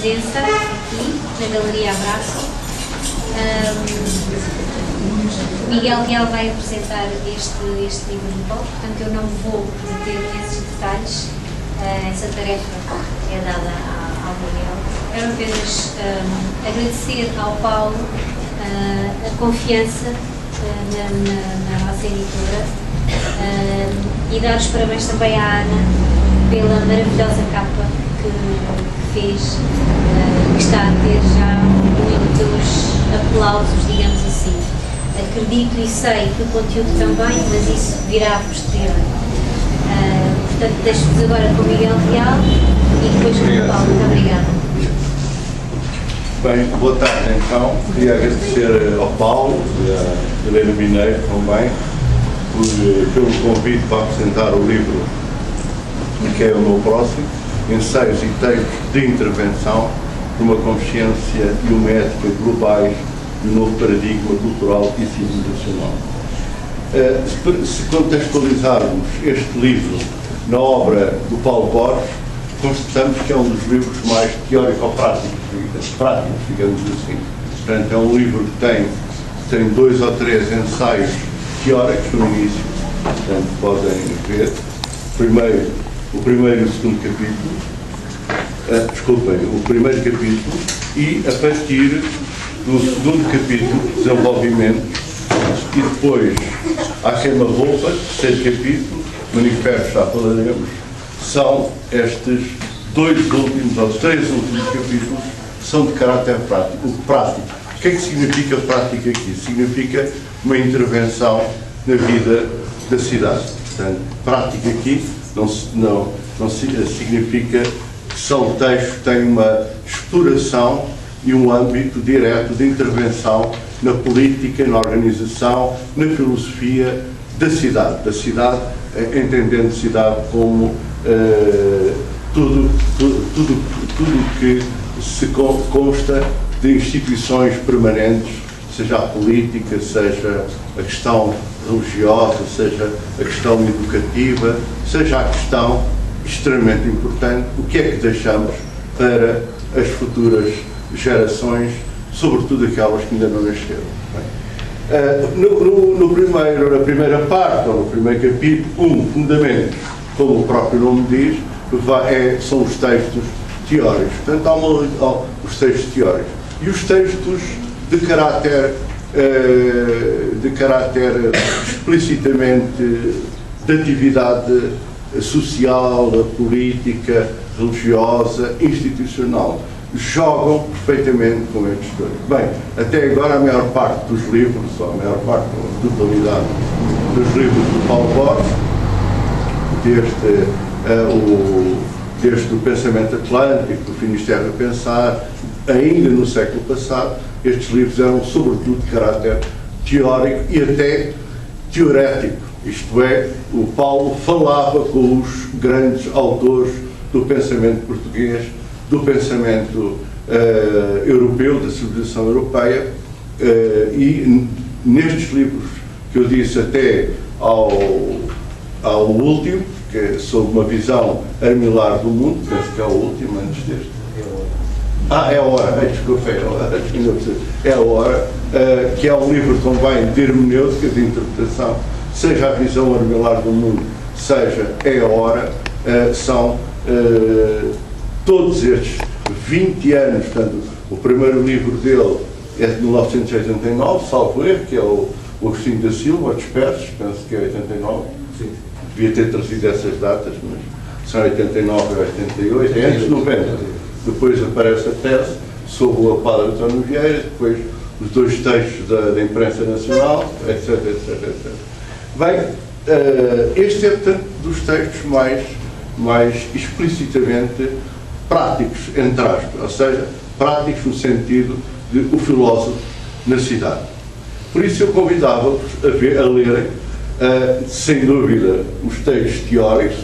presença aqui na Galeria Abraço. Miguel Real vai apresentar este livro no palco, portanto eu não vou meter nesses detalhes, essa tarefa é dada ao Miguel. Quero apenas agradecer ao Paulo a confiança na nossa editora e dar os parabéns também à Ana pela maravilhosa capa que fez, que está a ter já muitos aplausos, digamos assim. Acredito e sei que o conteúdo também, mas isso virá posteriormente. Portanto, deixo-vos agora com o Miguel Real e depois com o Paulo. Muito obrigada. Bem, boa tarde então. Queria agradecer ao Paulo e à Helena Mineiro também pelo convite para apresentar o livro que é o meu próximo, Ensaios e Textos de Intervenção de uma Consciência e uma Ética Globais e um novo paradigma cultural e civilizacional. Se contextualizarmos este livro na obra do Paulo Borges, constatamos que é um dos livros mais teórico-práticos, digamos assim. Portanto, é um livro que tem 2 ou 3 ensaios teóricos no início, portanto, podem ver o primeiro e o segundo capítulo, o primeiro capítulo, e a partir do segundo capítulo, desenvolvimento, e depois a queima-roupa, terceiro capítulo, manifesto, já falaremos, são estes 2 últimos ou 3 últimos capítulos são de caráter prático. O que é que significa prática aqui? Significa uma intervenção na vida da cidade. Portanto, prática aqui não significa que só o texto tem uma exploração e um âmbito direto de intervenção na política, na organização, na filosofia da cidade, entendendo cidade como tudo que se consta de instituições permanentes, seja a política, seja a questão religiosa, seja a questão educativa, seja a questão extremamente importante, o que é que deixamos para as futuras gerações, sobretudo aquelas que ainda não nasceram. Na primeira parte, ou no primeiro capítulo, fundamentos, como o próprio nome diz, são os textos teóricos. Portanto, há os textos teóricos. E os textos de caráter explicitamente de atividade social, política, religiosa, institucional, jogam perfeitamente com estes dois. Bem, até agora a maior parte dos livros, ou a maior parte, a totalidade dos livros do Paulo Borges, desde o pensamento atlântico, do Finisterre a pensar, ainda no século passado, estes livros eram sobretudo de caráter teórico e até teorético. Isto é, o Paulo falava com os grandes autores do pensamento português, do pensamento europeu, da civilização europeia, e nestes livros que eu disse até ao último, que é sobre uma visão armilar do mundo, penso que é o último antes deste. É a hora, desculpa, é a hora, que é um livro também de hermenêutica, de interpretação, seja a visão armilar do mundo, seja é a hora, são todos estes 20 anos, portanto, o primeiro livro dele é de 1989, salvo erro, que é o Agostinho da Silva, Dispersos, penso que é 89, sim. Devia ter trazido essas datas, mas são 89 e 88, é antes de 90. Depois aparece a tese sobre o padre António Vieira, depois os 2 textos da imprensa nacional, etc, etc, etc. Bem, este é, portanto, dos textos mais explicitamente práticos, entre aspas, ou seja, práticos no sentido de o filósofo na cidade. Por isso eu convidava-vos a lerem, sem dúvida, os textos teóricos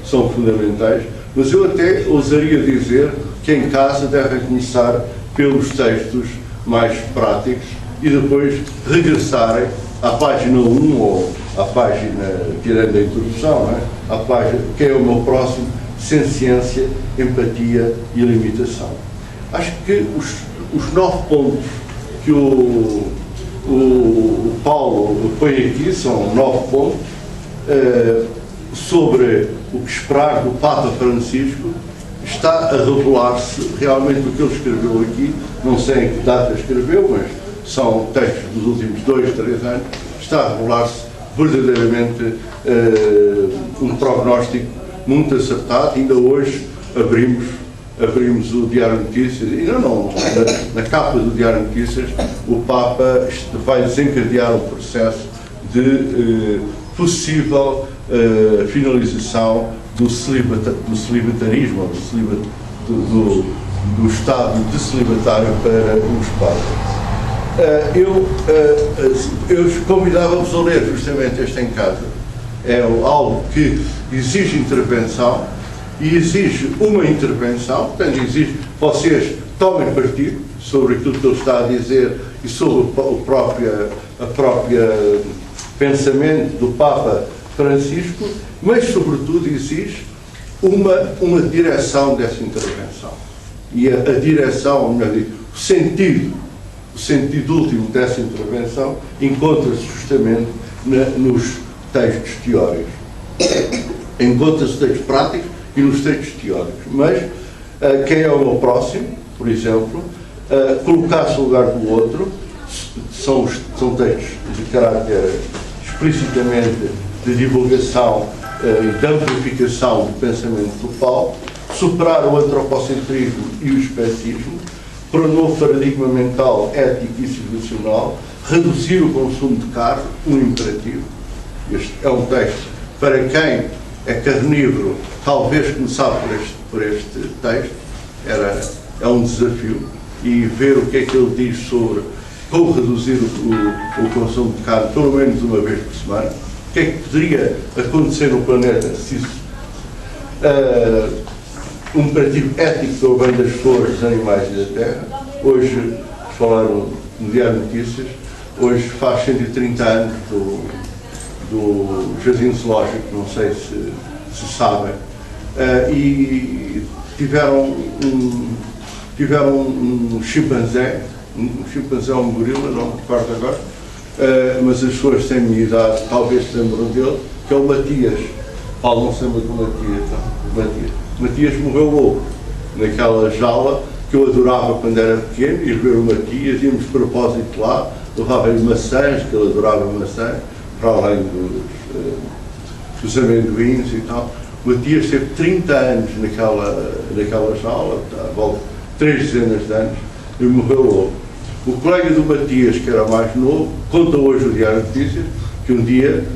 são fundamentais, mas eu até ousaria dizer que em casa devem começar pelos textos mais práticos e depois regressarem à página 1 ou à página, tirando a introdução, não é? À página, que é o meu próximo, sem ciência, empatia e limitação. Acho que os 9 pontos que o Paulo põe aqui são 9 pontos sobre o que esperar do Papa Francisco. Está a revelar-se realmente o que ele escreveu aqui, não sei em que data escreveu, mas são textos dos últimos 2, 3 anos, está a revelar-se verdadeiramente um prognóstico muito acertado. Ainda hoje abrimos o Diário de Notícias, e na capa do Diário de Notícias, o Papa vai desencadear um processo de possível finalização do celibatarismo, do estado de celibatário para os padres. Eu convidava-vos a ler justamente este em casa. É algo que exige intervenção, e exige uma intervenção, portanto exige que vocês tomem partido sobre aquilo que ele está a dizer e sobre o próprio pensamento do Papa Francisco, mas sobretudo exige uma direção dessa intervenção. E a direção, ou melhor dizer, o sentido último dessa intervenção encontra-se justamente nos textos teóricos. Encontra-se nos textos práticos e nos textos teóricos. Mas quem é o meu próximo, por exemplo, colocar-se no lugar do outro, são textos de caráter explicitamente de divulgação e de amplificação do pensamento do Paulo, superar o antropocentrismo e o especismo, para um novo paradigma mental, ético e civilizacional, reduzir o consumo de carne, um imperativo. Este é um texto para quem é carnívoro, talvez começar por este texto, é um desafio, e ver o que é que ele diz sobre como reduzir o consumo de carne pelo menos uma vez por semana, o que é que poderia acontecer no planeta se isso, um imperativo ético do bem das flores, dos animais e da terra. Hoje, falaram no Diário de Notícias, hoje faz 130 anos do Jardim Zoológico, não sei se sabem, e tiveram um chimpanzé, um gorila, não me recordo agora, mas as pessoas têm minha idade talvez se lembram dele, que é o Matias. Paulo não se lembra do Matias, não? Matias morreu louco, naquela jaula que eu adorava quando era pequeno, ir ver o Matias, íamos de propósito lá, levava-lhe maçãs, que ele adorava maçãs, para além dos amendoins e tal. O Matias teve 30 anos naquela jaula, à volta de 3 dezenas de anos, e morreu louco. O colega do Matias, que era mais novo, conta hoje o Diário de Notícias, que um dia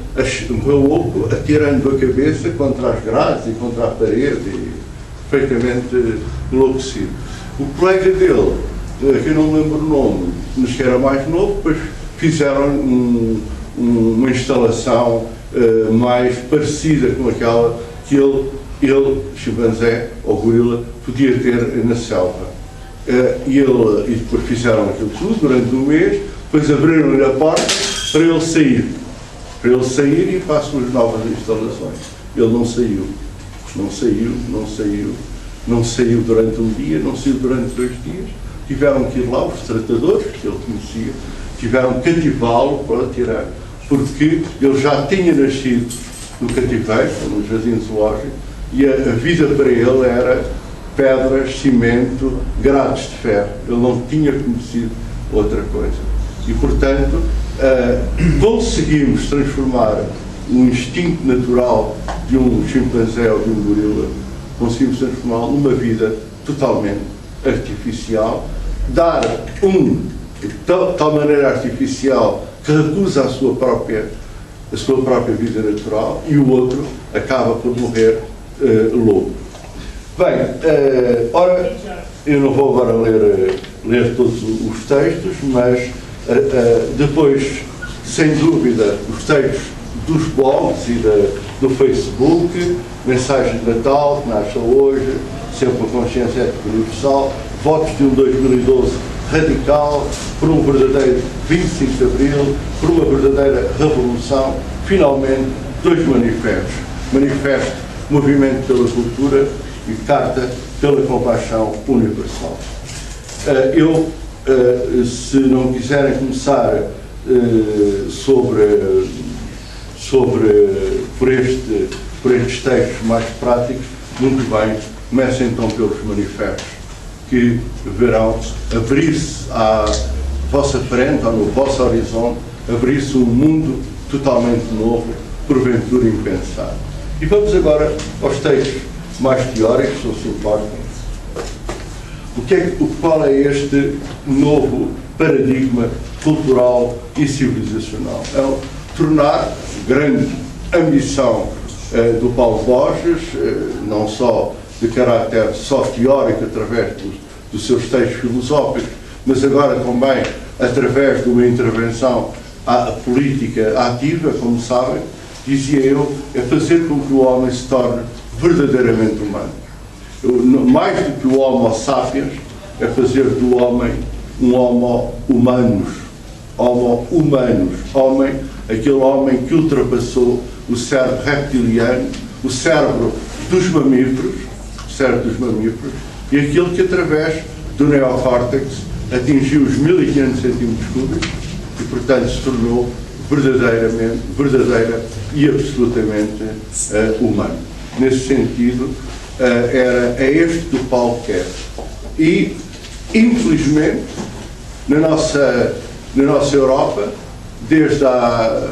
morreu louco, atirando a cabeça contra as grades e contra a parede, e perfeitamente enlouquecido. O colega dele, que eu não me lembro o nome, mas que era mais novo, depois fizeram uma instalação mais parecida com aquela que ele, chimpanzé ou gorila, podia ter na selva. E depois fizeram aquilo tudo durante um mês, depois abriram-lhe a porta para ele sair. Para ele sair e para as suas novas instalações. Ele não saiu durante um dia, não saiu durante 2 dias. Tiveram que ir lá, os tratadores, que ele conhecia, tiveram que cativá-lo para tirar, porque ele já tinha nascido no cativeiro, no Jardim Zoológico, e a vida para ele era pedras, cimento, grades de ferro. Ele não tinha conhecido outra coisa. E, portanto, conseguimos transformar o instinto natural de um chimpanzé ou de um gorila, conseguimos transformá-lo numa vida totalmente artificial, dar de tal maneira artificial que recusa a sua própria vida natural, e o outro acaba por morrer louco. Bem, ora, eu não vou agora ler todos os textos, mas depois, sem dúvida, os textos dos blogs e do Facebook, mensagens de Natal, que nasce hoje, sempre a consciência ética universal, votos de um 2012 radical, por um verdadeiro 25 de Abril, por uma verdadeira revolução, finalmente, 2 manifestos. Manifesto Movimento pela Cultura e Carta pela Compaixão Universal. Se não quiserem começar por estes textos mais práticos, muito bem, comecem então pelos manifestos, que verão abrir-se à vossa frente, ou no vosso horizonte, abrir-se um mundo totalmente novo, porventura impensado. E vamos agora aos textos mais teóricos, se não se importam. Qual é este novo paradigma cultural e civilizacional? É tornar grande ambição do Paulo Borges, não só de caráter só teórico através dos seus textos filosóficos, mas agora também através de uma intervenção política ativa, como sabem, dizia eu, é fazer com que o homem se torne verdadeiramente humano. Mais do que o Homo sapiens, é fazer do homem um Homo humanus. Homem, aquele homem que ultrapassou o cérebro reptiliano, o cérebro dos mamíferos, e aquele que através do neocórtex atingiu os 1500 centímetros cúbicos e, portanto, se tornou verdadeira e absolutamente humano. Nesse sentido, é este que o Paulo quer. E, infelizmente, na nossa Europa, desde há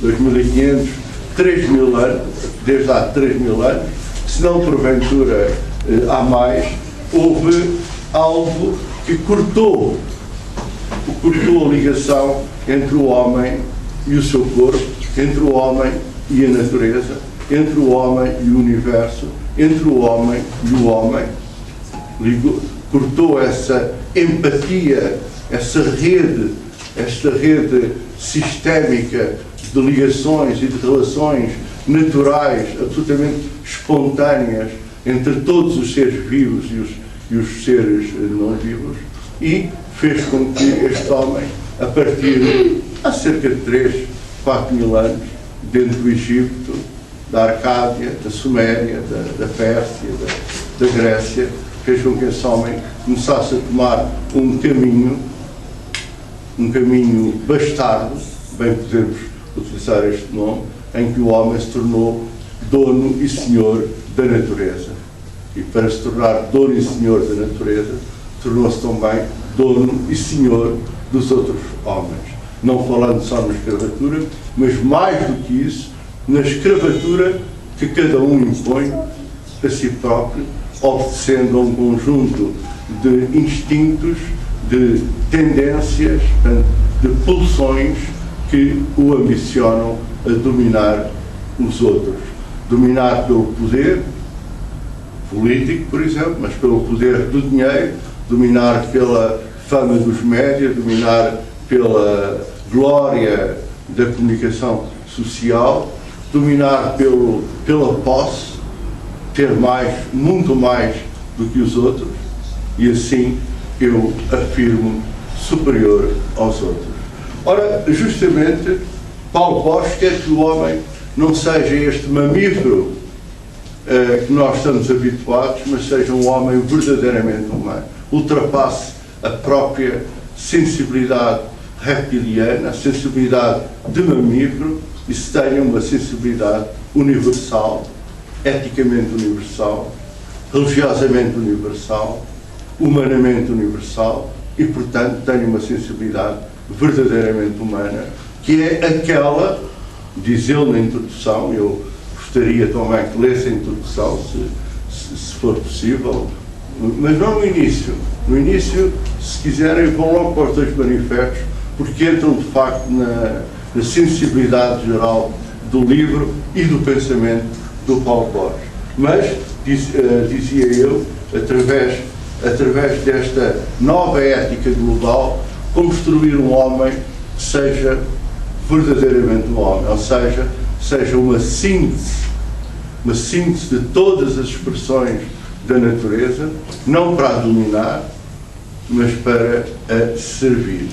2500, 3000 anos, desde há 3000 anos, se não porventura há mais, houve algo que cortou a ligação entre o homem e o seu corpo, entre o homem e a natureza, entre o homem e o universo, entre o homem e o homem, cortou essa empatia, esta rede sistémica de ligações e de relações naturais, absolutamente espontâneas, entre todos os seres vivos e os seres não vivos, e fez com que este homem, a partir há cerca de 3, 4 mil anos, dentro do Egito, da Arcádia, da Suméria, da Pérsia, da Grécia, fez com que esse homem começasse a tomar um caminho bastardo, bem podemos utilizar este nome, em que o homem se tornou dono e senhor da natureza. E para se tornar dono e senhor da natureza, tornou-se também dono e senhor dos outros homens. Não falando só na escravatura, mas mais do que isso, na escravatura que cada um impõe a si próprio, obedecendo a um conjunto de instintos, de tendências, de pulsões que o ambicionam a dominar os outros. Dominar pelo poder político, por exemplo, mas pelo poder do dinheiro, dominar pela fama dos médias, dominar pela glória da comunicação social, dominar pela posse, ter muito mais do que os outros, e assim eu afirmo superior aos outros. Ora, justamente, Paulo Borges quer que o homem não seja este mamífero que nós estamos habituados, mas seja um homem verdadeiramente humano. Ultrapasse a própria sensibilidade reptiliana, a sensibilidade de mamífero, e se tenha uma sensibilidade universal, eticamente universal, religiosamente universal, humanamente universal, e, portanto, tenha uma sensibilidade verdadeiramente humana, que é aquela, diz ele na introdução, eu gostaria também que lesse a introdução, se for possível, mas não no início. No início, se quiserem, vão logo para os dois manifestos, porque entram, de facto, na sensibilidade geral do livro e do pensamento do Paulo Borges. Mas, dizia eu, através desta nova ética global, construir um homem que seja verdadeiramente um homem, ou seja uma síntese de todas as expressões da natureza, não para a dominar, mas para a servir.